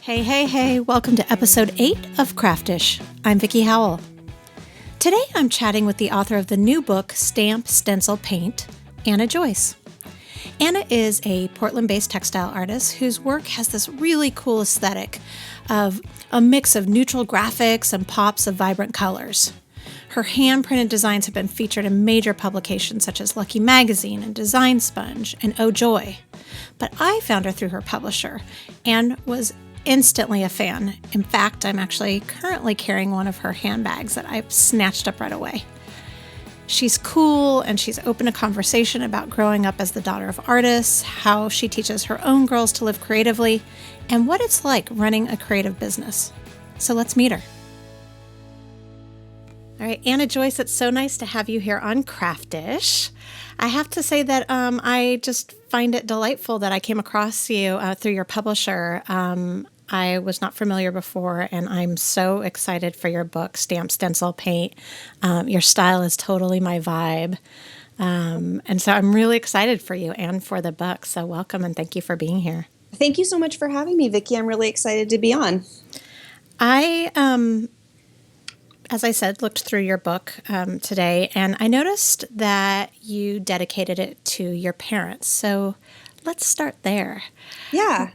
Hey, hey, hey, welcome to episode 8 of Craftish. I'm Vickie Howell. Today I'm chatting with the author of the new book, Stamp, Stencil, Paint, Anna Joyce. Anna is a Portland-based textile artist whose work has this really cool aesthetic of a mix of neutral graphics and pops of vibrant colors. Her hand-printed designs have been featured in major publications such as Lucky Magazine and Design Sponge and Oh Joy. But I found her through her publisher and was instantly a fan. In fact, I'm actually currently carrying one of her handbags that I've snatched up right away. She's cool and she's open to conversation about growing up as the daughter of artists, how she teaches her own girls to live creatively, and what it's like running a creative business. So let's meet her. All right, Anna Joyce, it's so nice to have you here on Craftish. I have to say that I just find it delightful that I came across you through your publisher. I was not familiar before, and I'm so excited for your book, Stamp, Stencil, Paint. Your style is totally my vibe. And so I'm really excited for you and for the book. So welcome, and thank you for being here. Thank you so much for having me, Vickie. I'm really excited to be on. As I said, looked through your book today, and I noticed that you dedicated it to your parents. So let's start there. Yeah.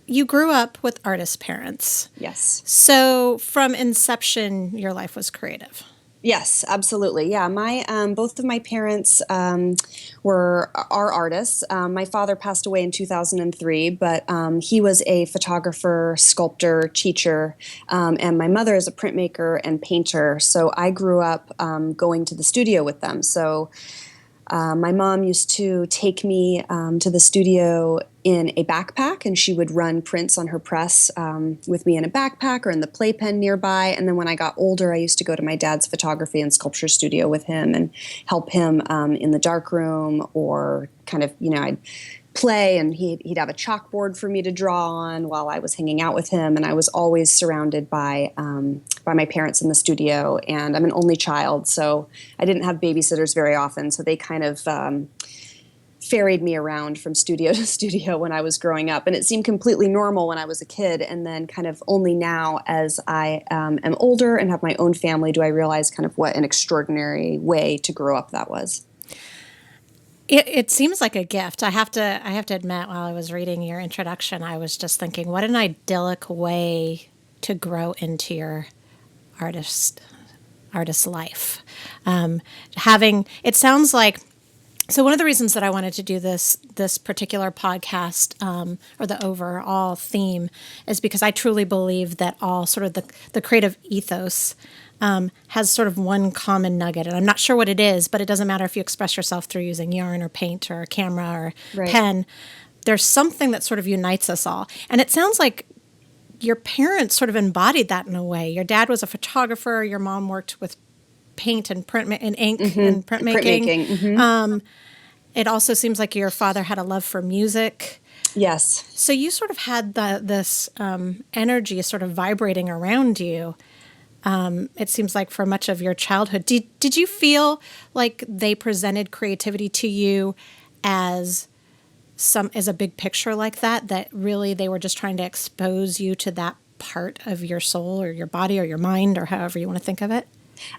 You grew up with artist parents. Yes. So from inception, your life was creative. Yes, absolutely. Yeah, both of my parents are artists. My father passed away in 2003, but he was a photographer, sculptor, teacher, and my mother is a printmaker and painter. So I grew up going to the studio with them. So my mom used to take me to the studio in a backpack, and she would run prints on her press with me in a backpack or in the playpen nearby. And then when I got older, I used to go to my dad's photography and sculpture studio with him and help him in the darkroom, or kind of, I'd play, and he'd have a chalkboard for me to draw on while I was hanging out with him. And I was always surrounded by my parents in the studio, and I'm an only child, so I didn't have babysitters very often, so they kind of ferried me around from studio to studio when I was growing up, and it seemed completely normal when I was a kid, and then kind of only now as I am older and have my own family do I realize kind of what an extraordinary way to grow up that was. It seems like a gift. I have to admit, while I was reading your introduction, I was just thinking, what an idyllic way to grow into your artist life. It sounds like. So one of the reasons that I wanted to do this particular podcast, or the overall theme, is because I truly believe that all sort of the creative ethos has sort of one common nugget. And I'm not sure what it is, but it doesn't matter if you express yourself through using yarn or paint or a camera or pen. There's something that sort of unites us all. And it sounds like your parents sort of embodied that in a way. Your dad was a photographer. Your mom worked with paint and ink and printmaking. Mm-hmm. It also seems like your father had a love for music. Yes. So you sort of had this energy sort of vibrating around you. It seems like for much of your childhood. Did you feel like they presented creativity to you as a big picture like that really they were just trying to expose you to that part of your soul or your body or your mind or however you want to think of it?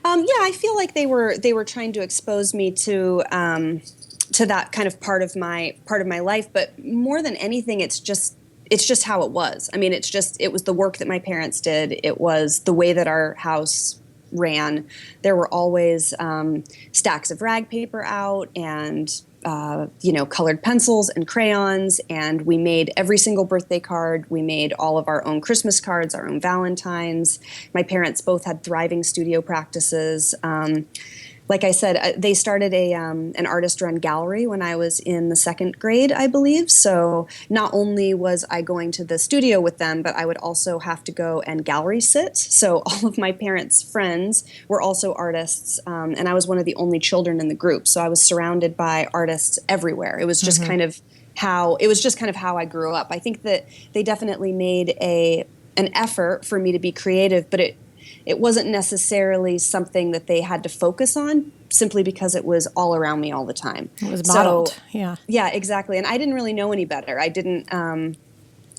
Yeah, I feel like they were trying to expose me to that kind of part of my life, but more than anything, it's just how it was. I mean, it was the work that my parents did. It was the way that our house ran. There were always stacks of rag paper out and colored pencils and crayons, and we made every single birthday card. We made all of our own Christmas cards, our own Valentines. My parents both had thriving studio practices. Like I said, they started an artist-run gallery when I was in the second grade, I believe. So not only was I going to the studio with them, but I would also have to go and gallery sit. So all of my parents' friends were also artists, and I was one of the only children in the group. So I was surrounded by artists everywhere. It was just kind of how I grew up. I think that they definitely made an effort for me to be creative, but it wasn't necessarily something that they had to focus on simply because it was all around me all the time. It was modeled, Yeah, exactly. And I didn't really know any better. I didn't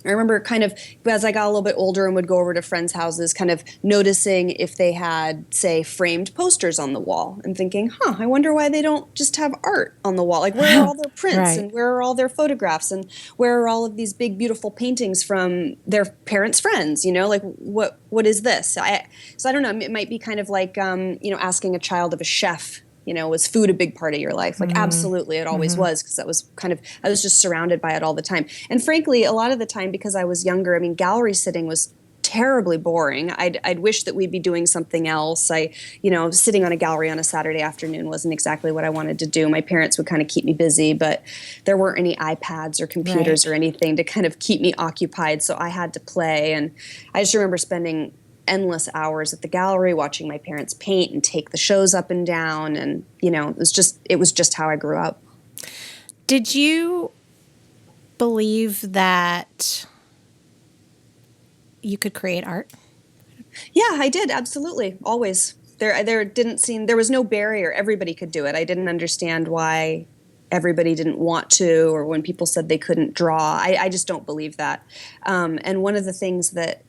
I remember kind of as I got a little bit older and would go over to friends' houses, kind of noticing if they had, say, framed posters on the wall and thinking, I wonder why they don't just have art on the wall. Like, where are all their prints Right. and where are all their photographs and where are all of these big, beautiful paintings from their parents' friends? Like what is this? So I don't know. It might be kind of like, asking a child of a chef, was food a big part of your life? Like, absolutely, it always was, because that was I was just surrounded by it all the time. And frankly, a lot of the time, because I was younger, I mean, gallery sitting was terribly boring. I'd wish that we'd be doing something else. Sitting on a gallery on a Saturday afternoon wasn't exactly what I wanted to do. My parents would kind of keep me busy, but there weren't any iPads or computers or anything to kind of keep me occupied. So I had to play. And I just remember spending endless hours at the gallery watching my parents paint and take the shows up and down, and it was just how I grew up. Did you believe that you could create art? Yeah, I did, absolutely, always. There was no barrier. Everybody could do it. I didn't understand why everybody didn't want to, or when people said they couldn't draw. I just don't believe that. And one of the things that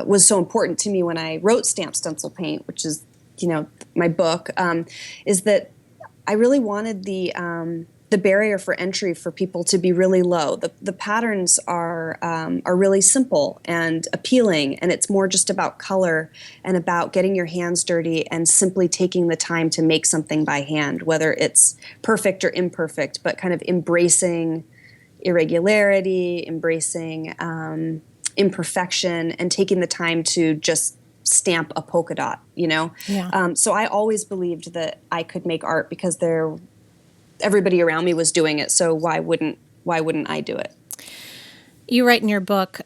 was so important to me when I wrote Stamp Stencil Paint, which is my book, is that I really wanted the barrier for entry for people to be really low. The patterns are really simple and appealing, and it's more just about color and about getting your hands dirty and simply taking the time to make something by hand, whether it's perfect or imperfect, but kind of embracing irregularity, embracing imperfection, and taking the time to just stamp a polka dot, Yeah. So I always believed that I could make art because everybody around me was doing it, so why wouldn't I do it? You write in your book,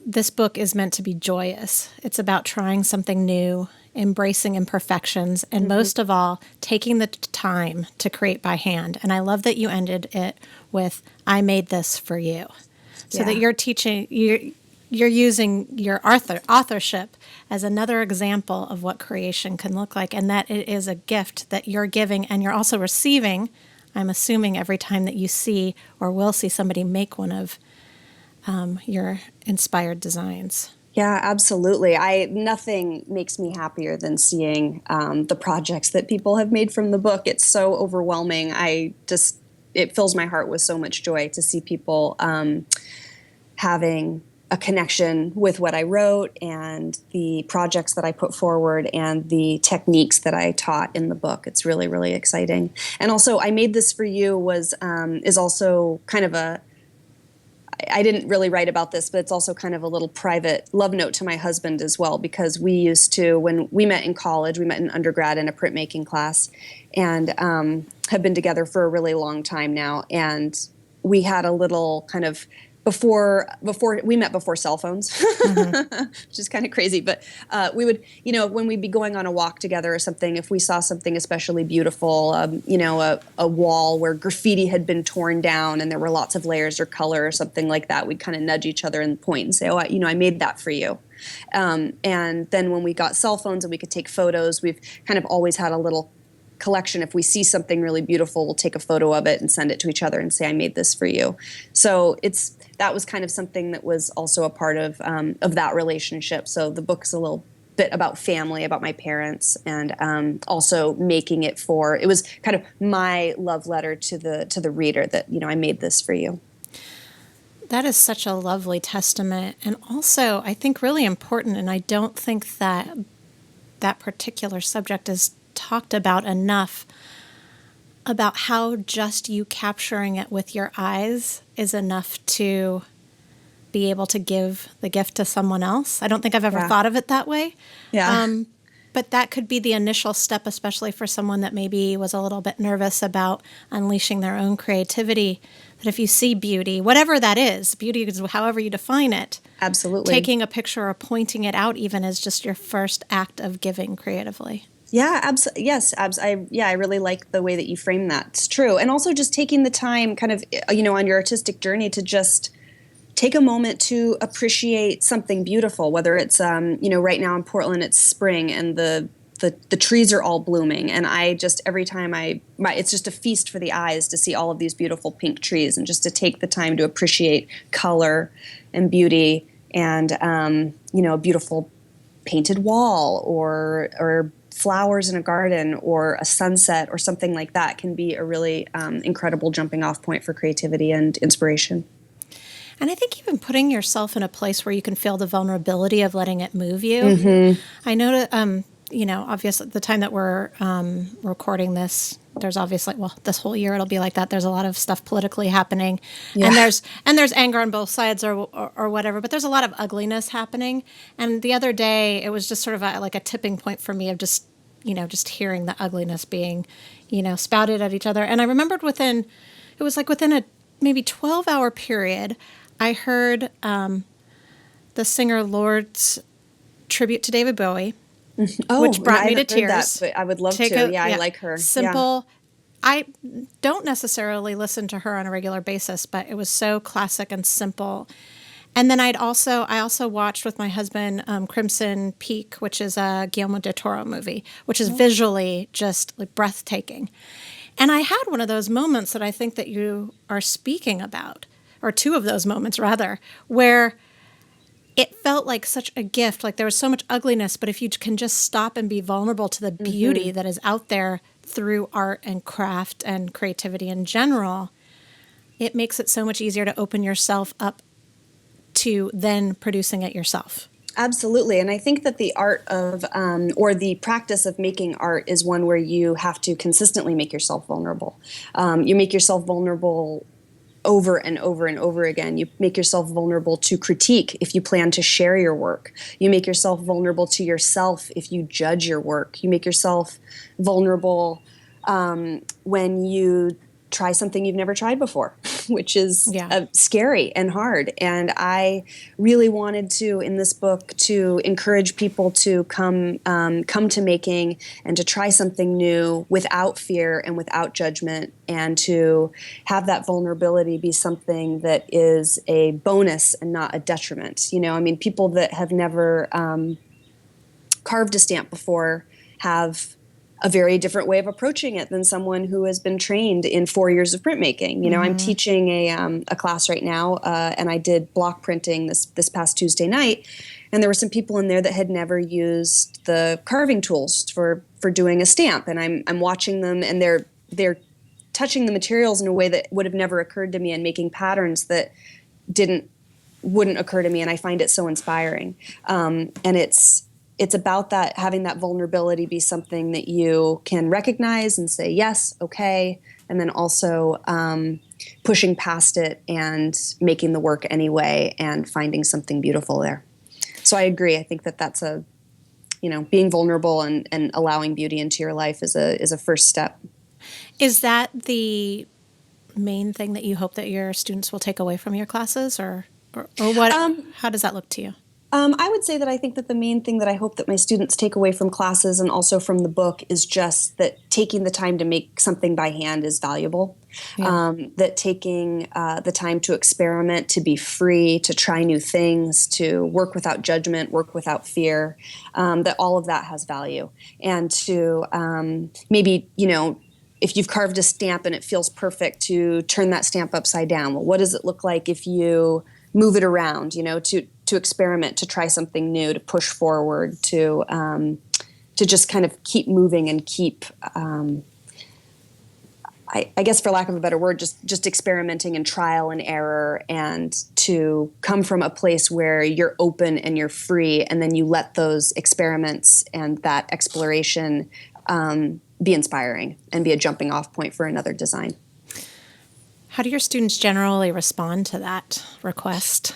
this book is meant to be joyous. It's about trying something new, embracing imperfections, and most of all, taking the time to create by hand. And I love that you ended it with, I made this for you. So that you're teaching, you're using your authorship as another example of what creation can look like, and that it is a gift that you're giving and you're also receiving. I'm assuming every time that you see or will see somebody make one of your inspired designs. Yeah, absolutely. Nothing makes me happier than seeing the projects that people have made from the book. It's so overwhelming. It fills my heart with so much joy to see people having a connection with what I wrote and the projects that I put forward and the techniques that I taught in the book. It's really, really exciting. And also, I Made This For You is also kind of I didn't really write about this, but it's also kind of a little private love note to my husband as well, because we used to, when we met in college, we met in undergrad in a printmaking class, and have been together for a really long time now. And we had a little kind of before we met before cell phones, which is kind of crazy. But we would, when we'd be going on a walk together or something, if we saw something especially beautiful, a wall where graffiti had been torn down and there were lots of layers or color or something like that, we'd kind of nudge each other and point and say, oh, I made that for you. And then when we got cell phones and we could take photos, we've kind of always had a little collection. If we see something really beautiful, we'll take a photo of it and send it to each other and say, I made this for you. So that was kind of something that was also a part of that relationship. So the book's a little bit about family, about my parents, and also making it it was kind of my love letter to the reader that, I made this for you. That is such a lovely testament, and also I think really important, and I don't think that particular subject is talked about enough, about how just you capturing it with your eyes is enough to be able to give the gift to someone else. I don't think I've ever thought of it that way. Yeah. But that could be the initial step, especially for someone that maybe was a little bit nervous about unleashing their own creativity. That if you see beauty, whatever that is, beauty is however you define it. Absolutely. Taking a picture or pointing it out even is just your first act of giving creatively. Yeah, yes, I really like the way that you frame that. It's true. And also just taking the time kind of, on your artistic journey to just take a moment to appreciate something beautiful, whether it's, right now in Portland, it's spring and the the trees are all blooming, and I just every time it's just a feast for the eyes to see all of these beautiful pink trees, and just to take the time to appreciate color and beauty, and a beautiful painted wall or flowers in a garden or a sunset or something like that can be a really incredible jumping off point for creativity and inspiration. And I think even putting yourself in a place where you can feel the vulnerability of letting it move you. Mm-hmm. I know that, obviously the time that we're recording this, there's obviously, well, this whole year it'll be like that. There's a lot of stuff politically happening, Yeah. and there's anger on both sides or whatever. But there's a lot of ugliness happening. And the other day, it was just sort of like a tipping point for me of just hearing the ugliness being, spouted at each other. And I remembered within a maybe 12-hour period, I heard the singer Lord's tribute to David Bowie, which brought me to tears. That, but I would love to. I like her. Simple. Yeah. I don't necessarily listen to her on a regular basis, but it was so classic and simple. And then I also watched with my husband Crimson Peak, which is a Guillermo del Toro movie, which is visually just like breathtaking. And I had one of those moments that I think that you are speaking about, or two of those moments rather, where it felt like such a gift. Like there was so much ugliness, but if you can just stop and be vulnerable to the beauty that is out there through art and craft and creativity in general, it makes it so much easier to open yourself up to then producing it yourself. Absolutely. And I think that the art of, or the practice of making art is one where you have to consistently make yourself vulnerable. You make yourself vulnerable over and over and over again. You make yourself vulnerable to critique if you plan to share your work. You make yourself vulnerable to yourself if you judge your work. You make yourself vulnerable when you try something you've never tried before, which is scary and hard. And I really wanted to, in this book, to encourage people to come to making and to try something new without fear and without judgment, and to have that vulnerability be something that is a bonus and not a detriment. People that have never carved a stamp before have a very different way of approaching it than someone who has been trained in 4 years of printmaking. I'm teaching a class right now, and I did block printing this past Tuesday night, and there were some people in there that had never used the carving tools for doing a stamp, and I'm watching them, and they're touching the materials in a way that would have never occurred to me, and making patterns that wouldn't occur to me, and I find it so inspiring. And it's about that, having that vulnerability be something that you can recognize and say, yes, okay, and then also pushing past it and making the work anyway and finding something beautiful there. So I agree. I think that that's being vulnerable and allowing beauty into your life is a first step. Is that the main thing that you hope that your students will take away from your classes, or what? How does that look to you? I would say that I think that the main thing that I hope that my students take away from classes and also from the book is just that taking the time to make something by hand is valuable. Yeah. That taking the time to experiment, to be free, to try new things, to work without judgment, work without fear, that all of that has value. And to maybe, if you've carved a stamp and it feels perfect, to turn that stamp upside down. Well, what does it look like if you move it around, to experiment, to try something new, to push forward, to just kind of keep moving and keep, I guess for lack of a better word, just experimenting and trial and error, and to come from a place where you're open and you're free, and then you let those experiments and that exploration be inspiring and be a jumping off point for another design. How do your students generally respond to that request?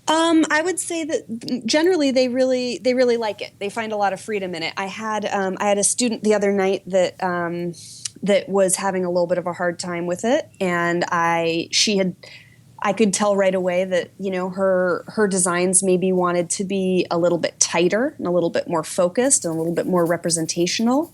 I would say that generally they really like it. They find a lot of freedom in it. I had a student the other night that was having a little bit of a hard time with it, and I could tell right away that her designs maybe wanted to be a little bit tighter and a little bit more focused and a little bit more representational,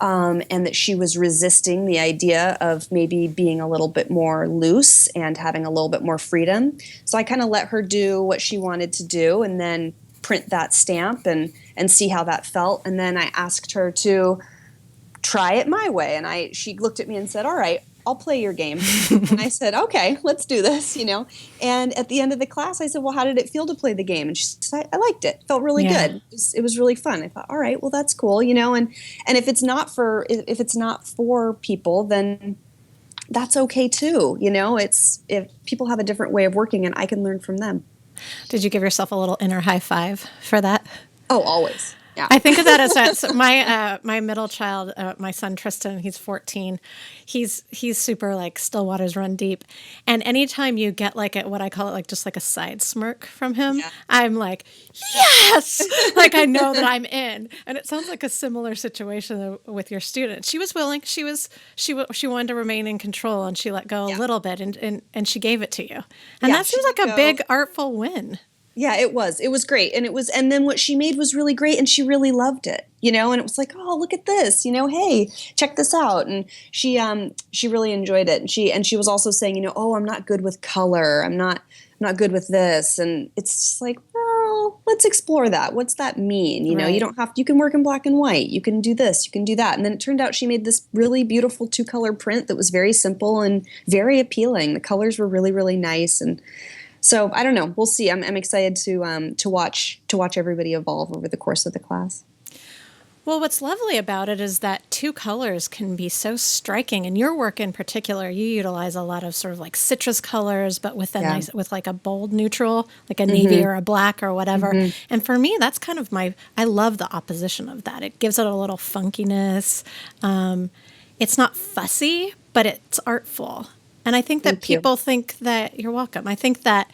and that she was resisting the idea of maybe being a little bit more loose and having a little bit more freedom. So I kind of let her do what she wanted to do, and then print that stamp and see how that felt. And then I asked her to try it my way. And she looked at me and said, all right, I'll play your game. And I said, okay, let's do this, And at the end of the class, I said, well, how did it feel to play the game? And she said, I liked it. It felt really good. It was really fun. I thought, all right, well, that's cool, And if it's not for people, then that's okay too. It's if people have a different way of working and I can learn from them. Did you give yourself a little inner high five for that? Oh, always. Yeah. I think of that as my middle child, my son Tristan. He's 14. He's super like still waters run deep, and anytime you get like what I call it, like just like a side smirk from him, I'm like, yes, like I know that I'm in. And it sounds like a similar situation with your student. She was willing. She wanted to remain in control, and she let go a little bit, and she gave it to you. And that seems like a big artful win. Yeah, it was. It was great. And then what she made was really great and she really loved it, and it was like, oh, look at this, hey, check this out. And she really enjoyed it. And she was also saying, oh, I'm not good with color. I'm not good with this. And it's just like, well, let's explore that. What's that mean? You don't have to, you can work in black and white. You can do this, you can do that. And then it turned out she made this really beautiful 2-color print that was very simple and very appealing. The colors were really, really nice. And so I don't know. We'll see. I'm excited to watch everybody evolve over the course of the class. Well, what's lovely about it is that 2 colors can be so striking. In your work in particular, you utilize a lot of sort of like citrus colors, but with with like a bold neutral, like a navy or a black or whatever. And for me, that's kind of I love the opposition of that. It gives it a little funkiness. It's not fussy, but it's artful. And I think that people think that you're welcome. I think that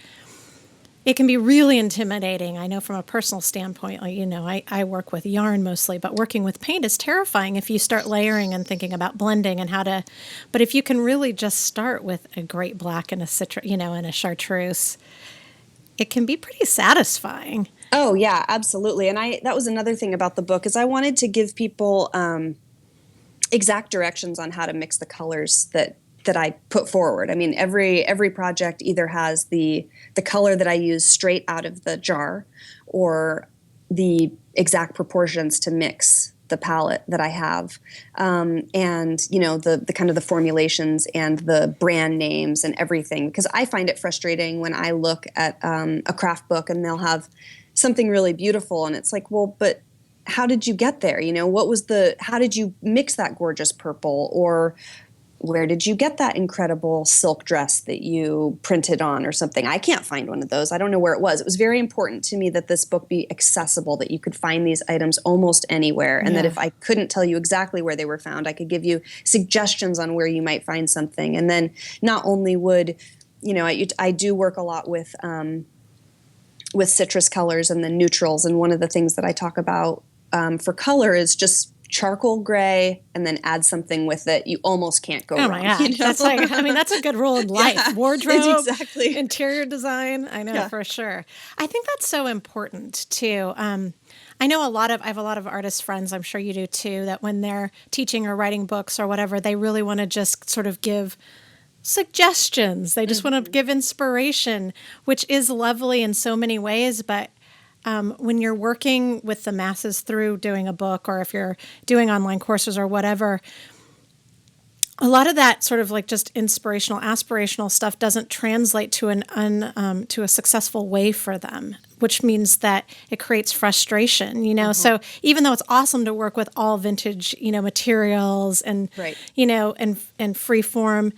it can be really intimidating. I know from a personal standpoint, I work with yarn mostly, but working with paint is terrifying if you start layering and thinking about blending and but if you can really just start with a great black and a citrus, and a chartreuse, it can be pretty satisfying. Oh yeah, absolutely. And that was another thing about the book is I wanted to give people exact directions on how to mix the colors that I put forward. I mean, every project either has the color that I use straight out of the jar or the exact proportions to mix the palette that I have. And, the kind of the formulations and the brand names and everything. Because I find it frustrating when I look at a craft book and they'll have something really beautiful and it's like, well, but how did you get there? How did you mix that gorgeous purple? Or where did you get that incredible silk dress that you printed on or something? I can't find one of those. I don't know where it was. It was very important to me that this book be accessible, that you could find these items almost anywhere, and that if I couldn't tell you exactly where they were found, I could give you suggestions on where you might find something. And then not only would, I do work a lot with citrus colors and the neutrals, and one of the things that I talk about for color is just charcoal gray and then add something with it. You almost can't go wrong. Oh my God. That's that's a good rule in life. Yeah, wardrobe, exactly. Interior design. I know for sure. I think that's so important too. I know I have a lot of artist friends, I'm sure you do too, that when they're teaching or writing books or whatever, they really want to just sort of give suggestions. They just want to give inspiration, which is lovely in so many ways, but when you're working with the masses through doing a book, or if you're doing online courses or whatever, a lot of that sort of like just inspirational, aspirational stuff doesn't translate to to a successful way for them, which means that it creates frustration, So even though it's awesome to work with all vintage, materials and, and free form,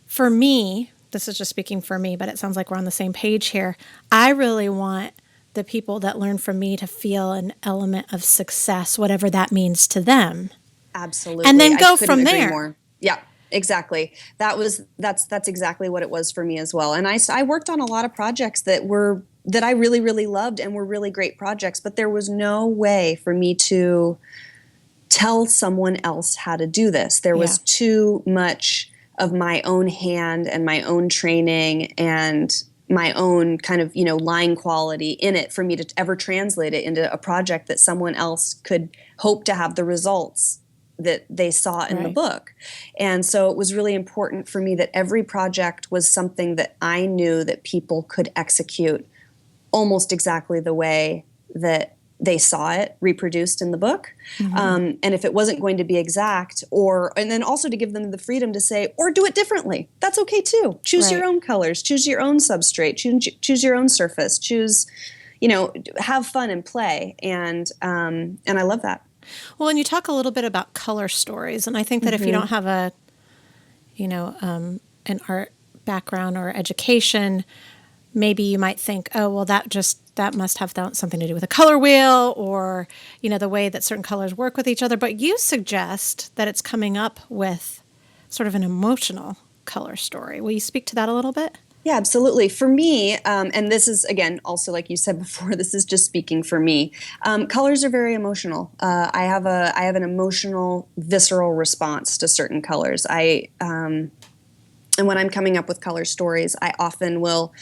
for me, this is just speaking for me, but it sounds like we're on the same page here. I really want the people that learn from me to feel an element of success, whatever that means to them. Absolutely. And then go from there. More. Yeah, exactly. That's exactly what it was for me as well. And I worked on a lot of projects that I really, really loved and were really great projects, but there was no way for me to tell someone else how to do this. There was too much of my own hand and my own training and my own kind of, line quality in it for me to ever translate it into a project that someone else could hope to have the results that they saw in the book. And so it was really important for me that every project was something that I knew that people could execute almost exactly the way that they saw it reproduced in the book. And if it wasn't going to be exact, and then also to give them the freedom to say, or do it differently. That's okay too. Choose your Right. own colors, choose your own substrate, choose your own surface, have fun and play. And I love that. Well, and you talk a little bit about color stories, and I think that if you don't have an art background or education, maybe you might think, oh, well, that must have something to do with a color wheel or, the way that certain colors work with each other. But you suggest that it's coming up with sort of an emotional color story. Will you speak to that a little bit? Yeah, absolutely. For me, and this is, again, also like you said before, this is just speaking for me. Colors are very emotional. I have an emotional, visceral response to certain colors. And when I'm coming up with color stories, I often will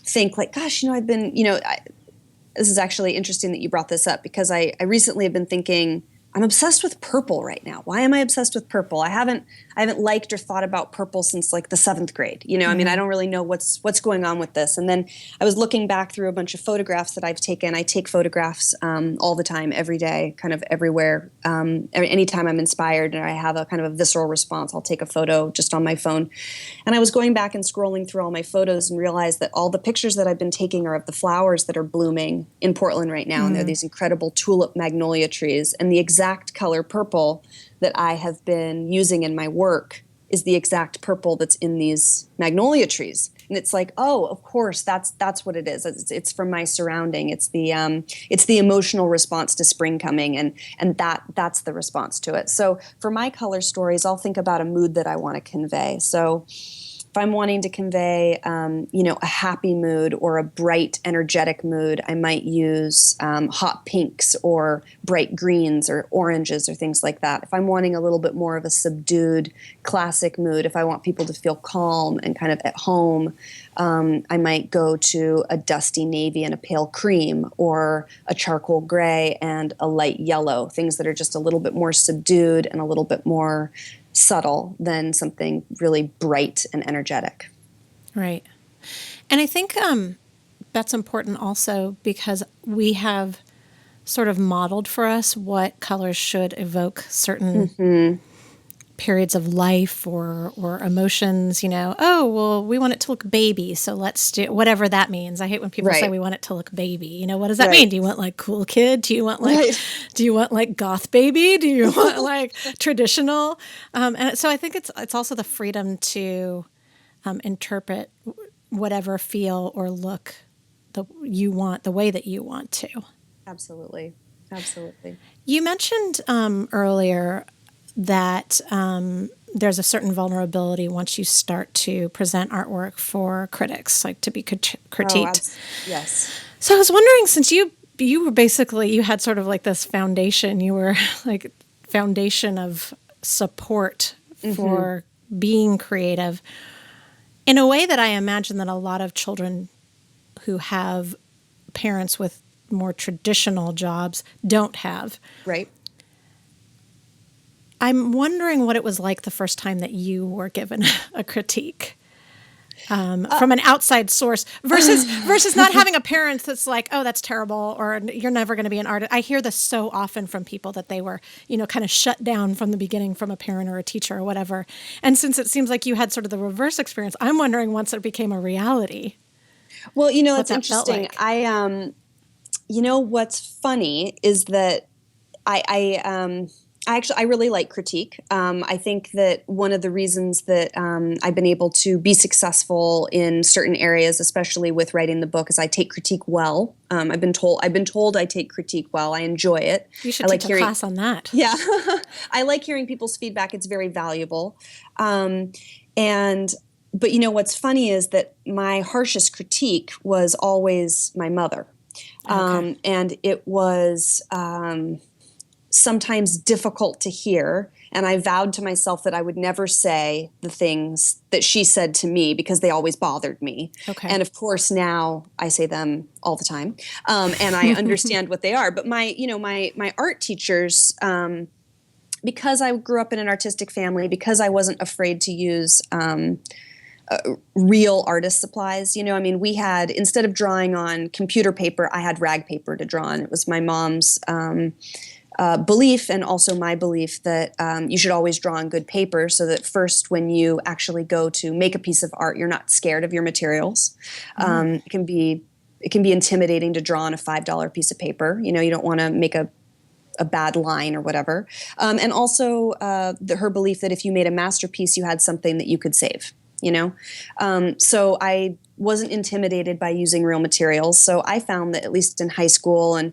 think like, gosh, I've been, this is actually interesting that you brought this up, because I recently have been thinking, I'm obsessed with purple right now. Why am I obsessed with purple? I haven't liked or thought about purple since like the 7th grade. I mean, I don't really know what's going on with this. And then I was looking back through a bunch of photographs that I've taken. I take photographs all the time, every day, kind of everywhere. Anytime I'm inspired and I have a kind of a visceral response, I'll take a photo just on my phone. And I was going back and scrolling through all my photos and realized that all the pictures that I've been taking are of the flowers that are blooming in Portland right now. And they're these incredible tulip magnolia trees. And the exact color purple that I have been using in my work is the exact purple that's in these magnolia trees. And it's like, oh, of course, that's what it is. It's from my surrounding. It's the emotional response to spring coming, and that's the response to it. So for my color stories, I'll think about a mood that I want to convey. So if I'm wanting to convey, a happy mood or a bright, energetic mood, I might use hot pinks or bright greens or oranges or things like that. If I'm wanting a little bit more of a subdued, classic mood, if I want people to feel calm and kind of at home, I might go to a dusty navy and a pale cream, or a charcoal gray and a light yellow, things that are just a little bit more subdued and a little bit more subtle than something really bright and energetic. Right. And I think that's important also because we have sort of modeled for us what colors should evoke certain periods of life or emotions, oh, well, we want it to look baby, so let's do whatever that means. I hate when people say we want it to look baby. What does that mean? Do you want like cool kid? Do you want like goth baby? Do you want like traditional? And so I think it's also the freedom to interpret whatever feel or look the way that you want to. Absolutely. Absolutely. You mentioned earlier that there's a certain vulnerability once you start to present artwork for critics, like to be critiqued. Yes. So I was wondering, since you were basically, you had sort of like this foundation, you were like foundation of support for being creative in a way that I imagine that a lot of children who have parents with more traditional jobs don't have. Right. I'm wondering what it was like the first time that you were given a critique from an outside source versus not having a parent that's like, oh, that's terrible, or you're never going to be an artist. I hear this so often from people that they were, kind of shut down from the beginning from a parent or a teacher or whatever. And since it seems like you had sort of the reverse experience, I'm wondering once it became a reality. Well, it's that interesting. Like. What's funny is that I really like critique. I think that one of the reasons that I've been able to be successful in certain areas, especially with writing the book, is I take critique well. I've been told I take critique well. I enjoy it. You should take a class on that. Yeah, I like hearing people's feedback. It's very valuable. But what's funny is that my harshest critique was always my mother, and it was sometimes difficult to hear. And I vowed to myself that I would never say the things that she said to me because they always bothered me. Okay. And of course, now I say them all the time, and I understand what they are. But my art teachers, because I grew up in an artistic family, because I wasn't afraid to use real artist supplies. You know, I mean, we had, instead of drawing on computer paper, I had rag paper to draw on. It was my mom's belief, and also my belief, that you should always draw on good paper, so that first, when you actually go to make a piece of art, you're not scared of your materials. It can be intimidating to draw on a $5 piece of paper. You know, you don't want to make a bad line or whatever. And also her belief that if you made a masterpiece, you had something that you could save, you know? So I wasn't intimidated by using real materials. So I found that, at least in high school and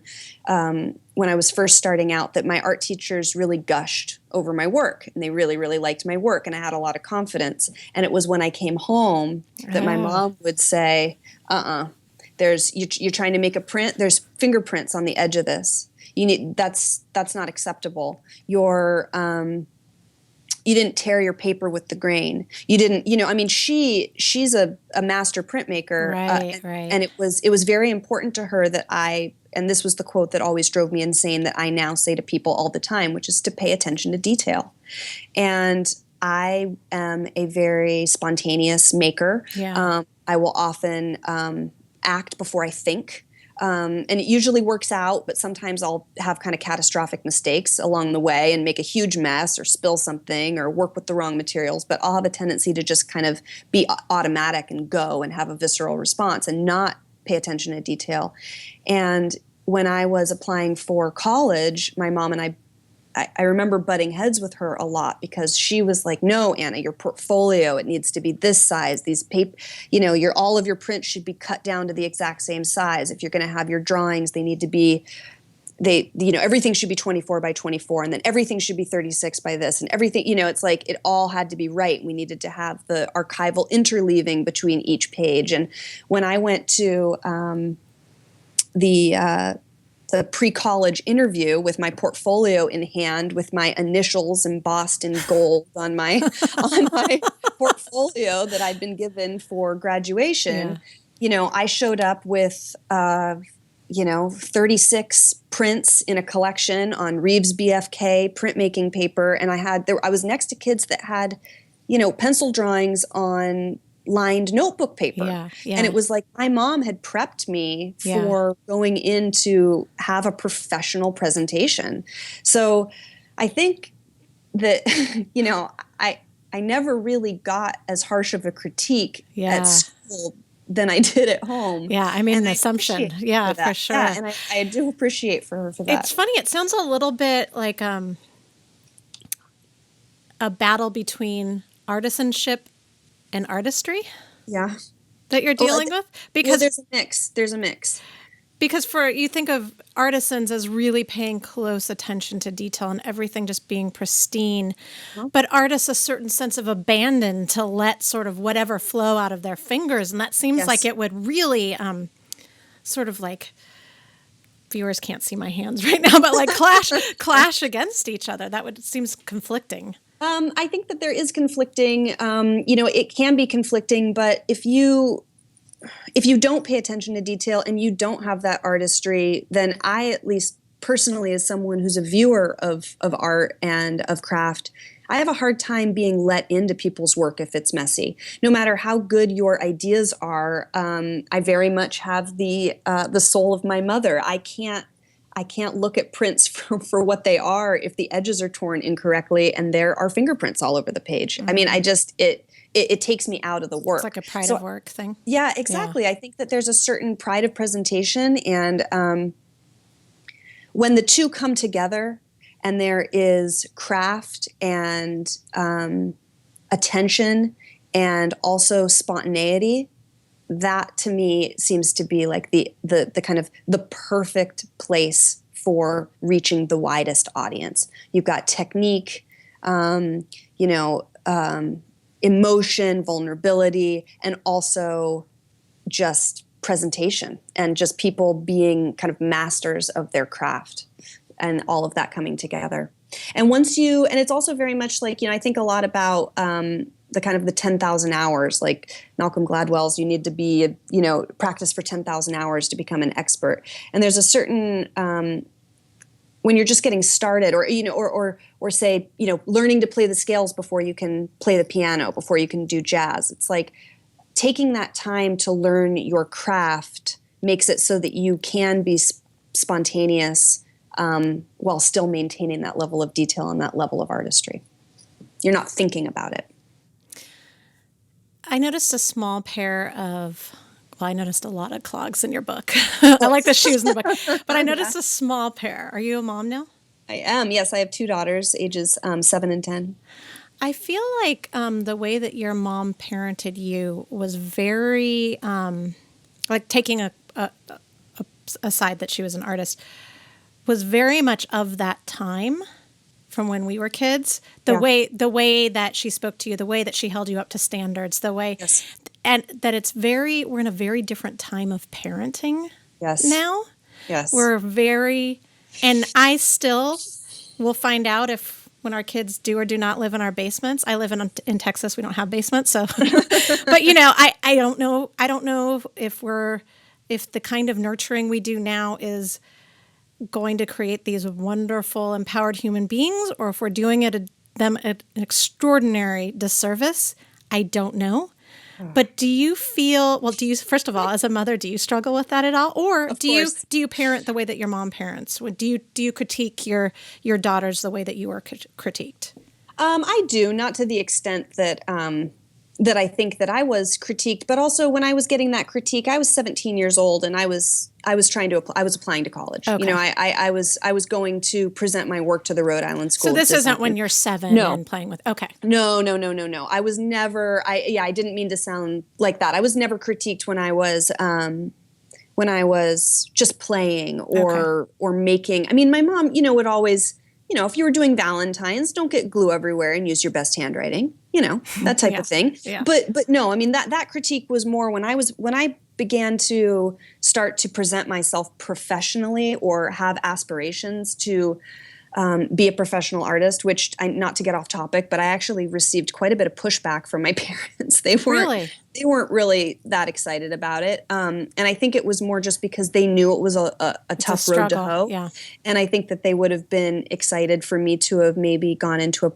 when I was first starting out, that my art teachers really gushed over my work, and they really, really liked my work, and I had a lot of confidence. And it was when I came home that my mom would say, you're trying to make a print, there's fingerprints on the edge of this. That's not acceptable. You didn't tear your paper with the grain. You didn't, you know, I mean, she's a master printmaker. Right. And it was very important to her that and this was the quote that always drove me insane, that I now say to people all the time, which is to pay attention to detail. And I am a very spontaneous maker. Yeah. I will often act before I think. And it usually works out, but sometimes I'll have kind of catastrophic mistakes along the way and make a huge mess or spill something or work with the wrong materials. But I'll have a tendency to just kind of be automatic and go and have a visceral response and not pay attention to detail. And when I was applying for college, my mom and I remember butting heads with her a lot, because she was like, no, Anna, your portfolio, it needs to be this size. These paper, you know, all of your prints should be cut down to the exact same size. If you're going to have your drawings, they need to be, everything should be 24 by 24, and then everything should be 36 by this, and everything, you know, it's like it all had to be right. We needed to have the archival interleaving between each page. And when I went to the pre-college interview with my portfolio in hand, with my initials embossed in gold on my portfolio that I'd been given for graduation, you know, I showed up with 36 prints in a collection on Reeves BFK printmaking paper, and I was next to kids that had, you know, pencil drawings on lined notebook paper. And it was like my mom had prepped me for going in to have a professional presentation. So I think that, you know, I never really got as harsh of a critique at school than I did at home. Yeah, I made an assumption. Yeah, for sure. Yeah, and I do appreciate for her for that. It's funny. It sounds a little bit like a battle between artisanship and artistry that you're dealing with, because there's a mix. Because you think of artisans as really paying close attention to detail and everything just being pristine, but artists a certain sense of abandon to let sort of whatever flow out of their fingers, and that seems like it would really sort of like, viewers can't see my hands right now, but like clash against each other. That seems conflicting. I think that there is conflicting. You know, it can be conflicting, but if you don't pay attention to detail and you don't have that artistry, then I, at least personally, as someone who's a viewer of art and of craft, I have a hard time being let into people's work if it's messy. No matter how good your ideas are, I very much have the soul of my mother. I can't look at prints for what they are if the edges are torn incorrectly and there are fingerprints all over the page. I mean, it takes me out of the work. It's like a pride of work thing. Yeah, exactly. Yeah. I think that there's a certain pride of presentation, and when the two come together and there is craft and attention and also spontaneity, that to me seems to be like the kind of the perfect place for reaching the widest audience. You've got technique, emotion, vulnerability, and also just presentation and just people being kind of masters of their craft, and all of that coming together. And and it's also very much like, you know, I think a lot about the kind of the 10,000 hours, like Malcolm Gladwell's, you need to be, you know, practice for 10,000 hours to become an expert. And there's a certain when you're just getting started, or or say, learning to play the scales before you can play the piano, before you can do jazz. It's like taking that time to learn your craft makes it so that you can be spontaneous, while still maintaining that level of detail and that level of artistry. You're not thinking about it. I noticed a small pair of, well, I noticed a lot of clogs in your book. I like the shoes in the book, but I noticed a small pair. Are you a mom now? I am. Yes, I have 2 daughters, ages 7 and 10. I feel like the way that your mom parented you was very, like taking aside that she was an artist, was very much of that time from when we were kids. The way that she spoke to you, the way that she held you up to standards, the way, Yes. and that we're in a very different time of parenting Yes. now. Yes. We're very, and I still will find out if when our kids do or do not live in our basements. I live in Texas. We don't have basements. So, but I don't know. I don't know if the kind of nurturing we do now is going to create these wonderful, empowered human beings, or if we're doing them an extraordinary disservice. I don't know. But do you feel, well, first of all, as a mother, do you struggle with that at all? Or Of do course. you parent the way that your mom parents? Do you critique your daughters the way that you were critiqued? I do, not to the extent that that I think that I was critiqued, but also when I was getting that critique, I was 17 years old, and I was applying to college. Okay. I was going to present my work to the Rhode Island School So of this isn't Design. when you're 7 No. and playing with, okay. No. I was never. I didn't mean to sound like that. I was never critiqued when I was just playing or making. I mean, my mom, would always, if you were doing Valentine's, don't get glue everywhere and use your best handwriting, that type of thing. Yeah. But no, I mean, that critique was more when I began to start to present myself professionally or have aspirations to be a professional artist, which not to get off topic, but I actually received quite a bit of pushback from my parents. They weren't really that excited about it. And I think it was more just because they knew it was a tough road to hoe. Yeah. And I think that they would have been excited for me to have maybe gone into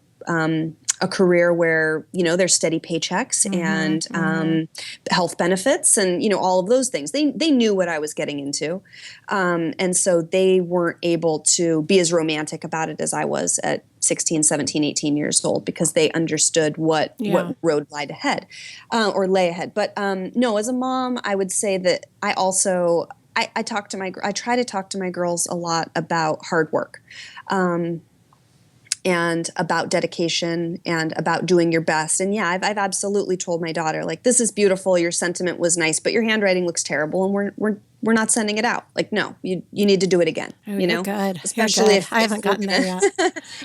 a career where, there's steady paychecks and health benefits and, all of those things. They knew what I was getting into. And so they weren't able to be as romantic about it as I was at 16, 17, 18 years old, because they understood what road lied ahead or lay ahead. But no, as a mom, I would say that I also, I try to talk to my girls a lot about hard work. And about dedication and about doing your best. And yeah, I've absolutely told my daughter, like, this is beautiful, your sentiment was nice, but your handwriting looks terrible, and we're not sending it out. Like, no, you need to do it again. You're good. Especially I haven't gotten there yet.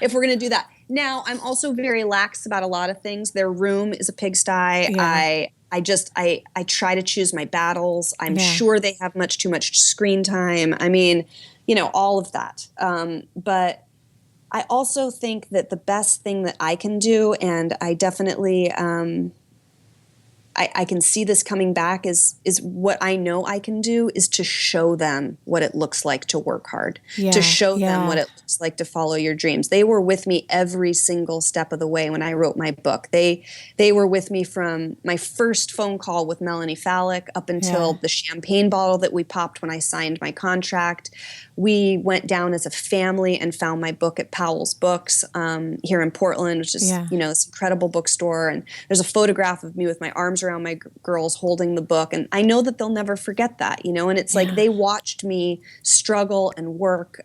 if we're going to do that. Now, I'm also very lax about a lot of things. Their room is a pigsty. Yeah. I try to choose my battles. I'm sure they have much too much screen time. I mean, all of that. But I also think that the best thing that I can do, and I definitely, I can see this coming back, is what I know I can do is to show them what it looks like to work hard, to show them what it looks like to follow your dreams. They were with me every single step of the way when I wrote my book. They were with me from my first phone call with Melanie Fallick up until the champagne bottle that we popped when I signed my contract. We went down as a family and found my book at Powell's Books here in Portland, which is, this incredible bookstore. And there's a photograph of me with my arms around my girls holding the book. And I know that they'll never forget that, and it's like they watched me struggle and work.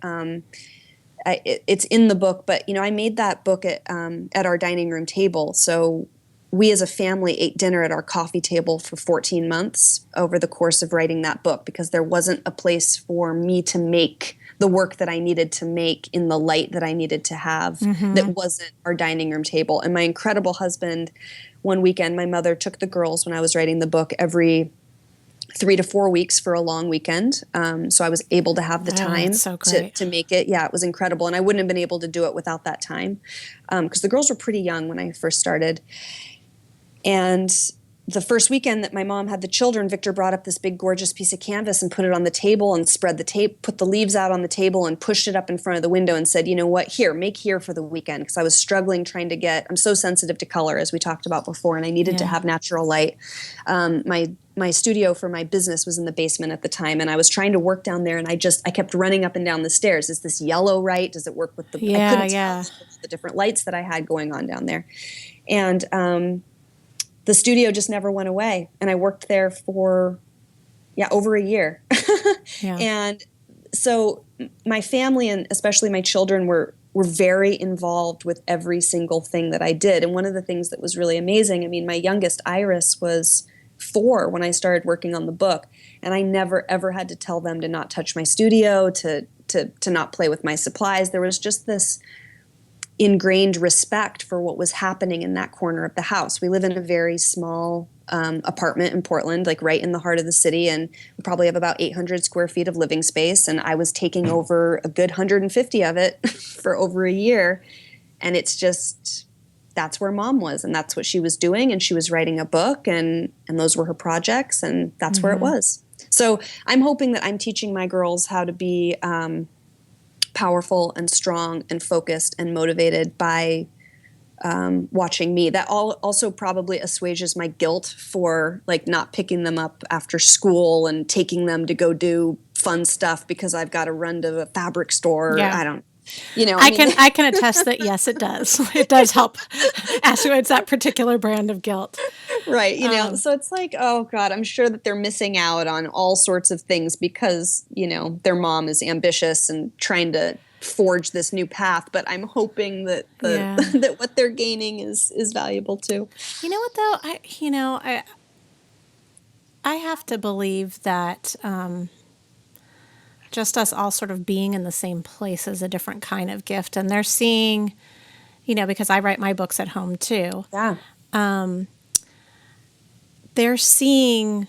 It's in the book, but, I made that book at our dining room table. So we as a family ate dinner at our coffee table for 14 months over the course of writing that book, because there wasn't a place for me to make the work that I needed to make in the light that I needed to have that wasn't our dining room table. And my incredible husband, one weekend, my mother took the girls when I was writing the book every 3 to 4 weeks for a long weekend. So I was able to have the time to make it. Yeah, it was incredible. And I wouldn't have been able to do it without that time, because the girls were pretty young when I first started. And the first weekend that my mom had the children, Victor brought up this big, gorgeous piece of canvas and put it on the table and spread the tape, put the leaves out on the table and pushed it up in front of the window and said, you know what, here, make here for the weekend. Because I was struggling trying to I'm so sensitive to color, as we talked about before, and I needed to have natural light. My studio for my business was in the basement at the time, and I was trying to work down there, and I kept running up and down the stairs. Is this yellow right? Does it work with I couldn't tell the different lights that I had going on down there. And the studio just never went away. And I worked there for, over a year. And so my family, and especially my children, were very involved with every single thing that I did. And one of the things that was really amazing, I mean, my youngest, Iris, was 4 when I started working on the book. And I never, ever had to tell them to not touch my studio, to not play with my supplies. There was just this ingrained respect for what was happening in that corner of the house. We live in a very small apartment in Portland, like right in the heart of the city, and we probably have about 800 square feet of living space, and I was taking over a good 150 of it for over a year. And it's just, that's where Mom was, and that's what she was doing, and she was writing a book, and those were her projects, and that's where it was. So I'm hoping that I'm teaching my girls how to be powerful and strong and focused and motivated by watching me. That also probably assuages my guilt for like not picking them up after school and taking them to go do fun stuff because I've got to run to a fabric store. I don't, I can attest that yes, it does. It does help assuage that particular brand of guilt. Right. So it's like, oh God, I'm sure that they're missing out on all sorts of things because, their mom is ambitious and trying to forge this new path. But I'm hoping that that what they're gaining is valuable too. You know what though? I have to believe that just us all sort of being in the same place is a different kind of gift. And they're seeing, because I write my books at home too. Yeah. They're seeing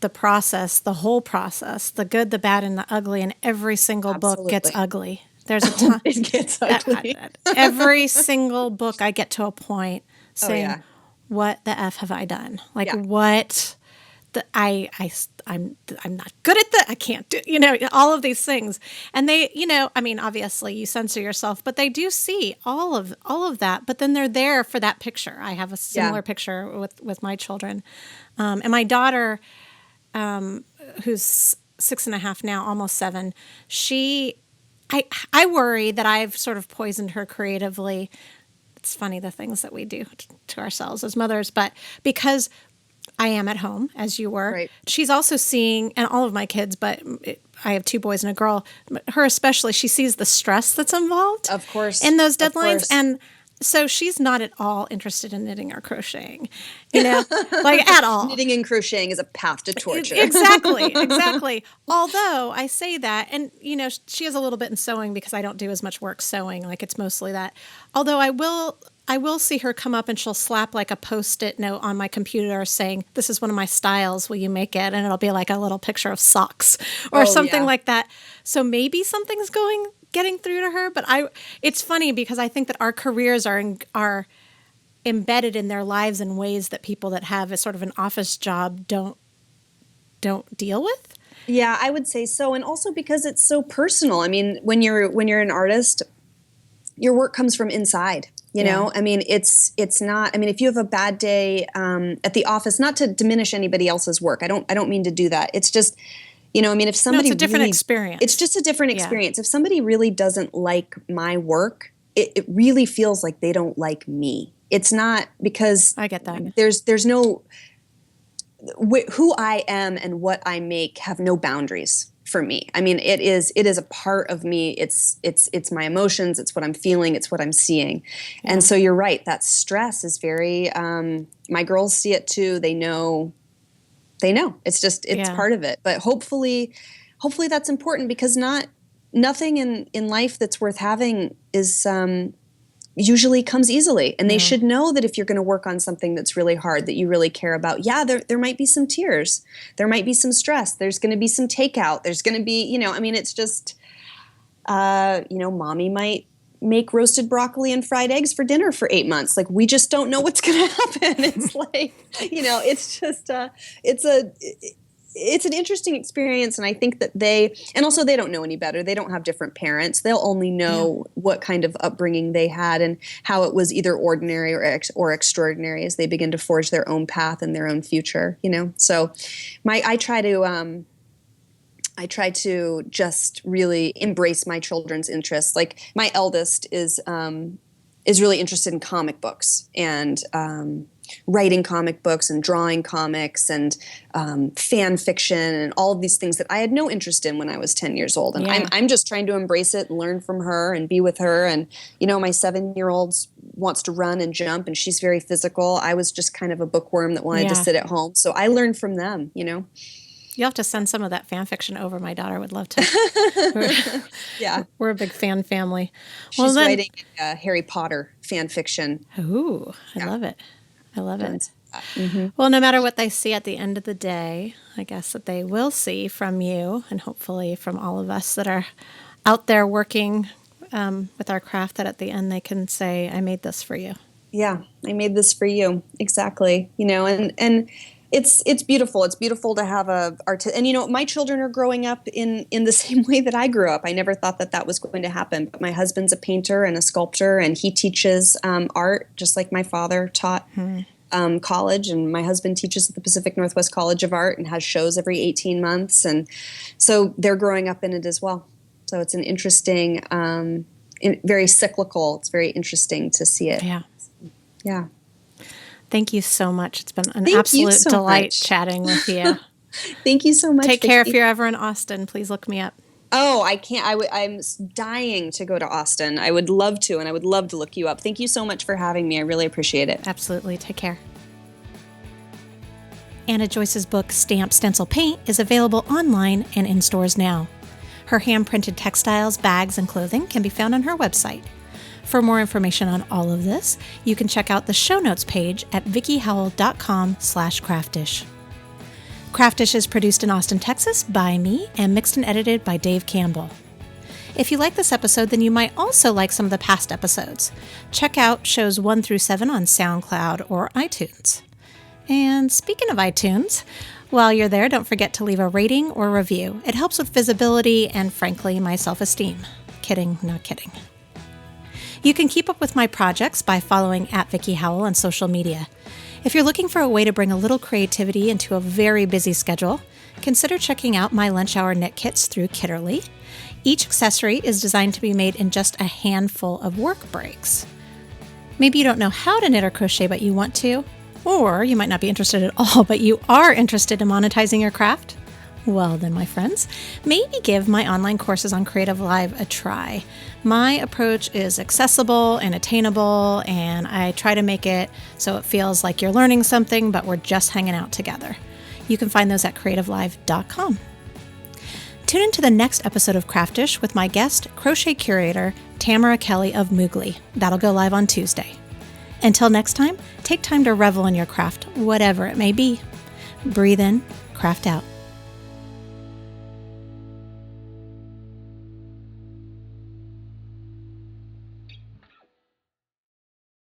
the process, the whole process, the good, the bad, and the ugly, and every single book gets ugly. There's a ton. It gets ugly. Every single book I get to a point saying, what the F have I done? Like what I'm not good at that. I can't do, all of these things. And they, obviously you censor yourself, but they do see all of that. But then they're there for that picture. I have a similar picture with my children. And my daughter, who's 6.5 now, almost 7, I worry that I've sort of poisoned her creatively. It's funny the things that we do to ourselves as mothers, but because I am at home, as you were. Right. She's also seeing, and all of my kids, but I have 2 boys and a girl, her especially, she sees the stress that's involved. Of course. In those deadlines. And so she's not at all interested in knitting or crocheting, like at all. Knitting and crocheting is a path to torture. Exactly. Although I say that, and, she has a little bit in sewing because I don't do as much work sewing. Like it's mostly that. Although I will see her come up and she'll slap like a Post-it note on my computer saying, this is one of my styles, will you make it? And it'll be like a little picture of socks or something like that. So maybe something's getting through to her. But it's funny because I think that our careers are embedded in their lives in ways that people that have a sort of an office job don't deal with. Yeah, I would say so. And also because it's so personal. I mean, when you're an artist, your work comes from inside. I mean, it's not, I mean, if you have a bad day at the office, not to diminish anybody else's work. I don't mean to do that. It's just, I mean, if somebody, it's a different experience. It's just a different experience. If somebody really doesn't like my work, it really feels like they don't like me. It's not because I get that. There's no, who I am and what I make have no boundaries. For me, I mean, it is a part of me. It's my emotions. It's what I'm feeling. It's what I'm seeing. Yeah. And so you're right. That stress is very. My girls see it too. They know. It's part of it. But hopefully that's important because nothing in life that's worth having is usually comes easily. And they should know that if you're going to work on something that's really hard, that you really care about, there might be some tears. There might be some stress. There's going to be some takeout. There's going to be, I mean, it's just, mommy might make roasted broccoli and fried eggs for dinner for 8 months. Like, we just don't know what's going to happen. It's like, it's just, it's an interesting experience. And I think that and also they don't know any better. They don't have different parents. They'll only know what kind of upbringing they had and how it was either ordinary or extraordinary as they begin to forge their own path and their own future, So I try to just really embrace my children's interests. Like, my eldest is really interested in comic books and writing comic books and drawing comics and fan fiction and all of these things that I had no interest in when I was 10 years old. And I'm just trying to embrace it and learn from her and be with her. And, my 7-year-old wants to run and jump, and she's very physical. I was just kind of a bookworm that wanted to sit at home. So I learned from them, You'll have to send some of that fan fiction over. My daughter would love to. We're a big fan family. She's writing Harry Potter fan fiction. Ooh, I love it. I love it. Mm-hmm. Well, no matter what they see at the end of the day, I guess that they will see from you and hopefully from all of us that are out there working with our craft, that at the end they can say, I made this for you. Yeah, I made this for you. Exactly. And it's beautiful. It's beautiful to have and my children are growing up in the same way that I grew up. I never thought that was going to happen. But my husband's a painter and a sculptor, and he teaches art just like my father taught college. And my husband teaches at the Pacific Northwest College of Art and has shows every 18 months. And so they're growing up in it as well. So it's an interesting, very cyclical. It's very interesting to see it. Yeah. Yeah. Thank you so much. It's been an absolute delight chatting with you. Thank you so much. Take care. If you're ever in Austin, please look me up. Oh, I can't. I'm dying to go to Austin. I would love to, and I would love to look you up. Thank you so much for having me. I really appreciate it. Absolutely. Take care. Anna Joyce's book, Stamp, Stencil, Paint, is available online and in stores now. Her hand-printed textiles, bags, and clothing can be found on her website. For more information on all of this, you can check out the show notes page at vickiehowell.com/craftdish. Craftdish is produced in Austin, Texas by me and mixed and edited by Dave Campbell. If you like this episode, then you might also like some of the past episodes. Check out shows 1 through 7 on SoundCloud or iTunes. And speaking of iTunes, while you're there, don't forget to leave a rating or review. It helps with visibility and, frankly, my self-esteem. Kidding, not kidding. You can keep up with my projects by following @Vickie Howell on social media. If you're looking for a way to bring a little creativity into a very busy schedule, consider checking out my lunch hour knit kits through Kitterly. Each accessory is designed to be made in just a handful of work breaks. Maybe you don't know how to knit or crochet, but you want to, or you might not be interested at all, but you are interested in monetizing your craft. Well then, my friends, maybe give my online courses on Creative Live a try. My approach is accessible and attainable, and I try to make it so it feels like you're learning something, but we're just hanging out together. You can find those at creativelive.com. Tune into the next episode of Craftdish with my guest, crochet curator Tamara Kelly of Moogly. That'll go live on Tuesday. Until next time, take time to revel in your craft, whatever it may be. Breathe in, craft out.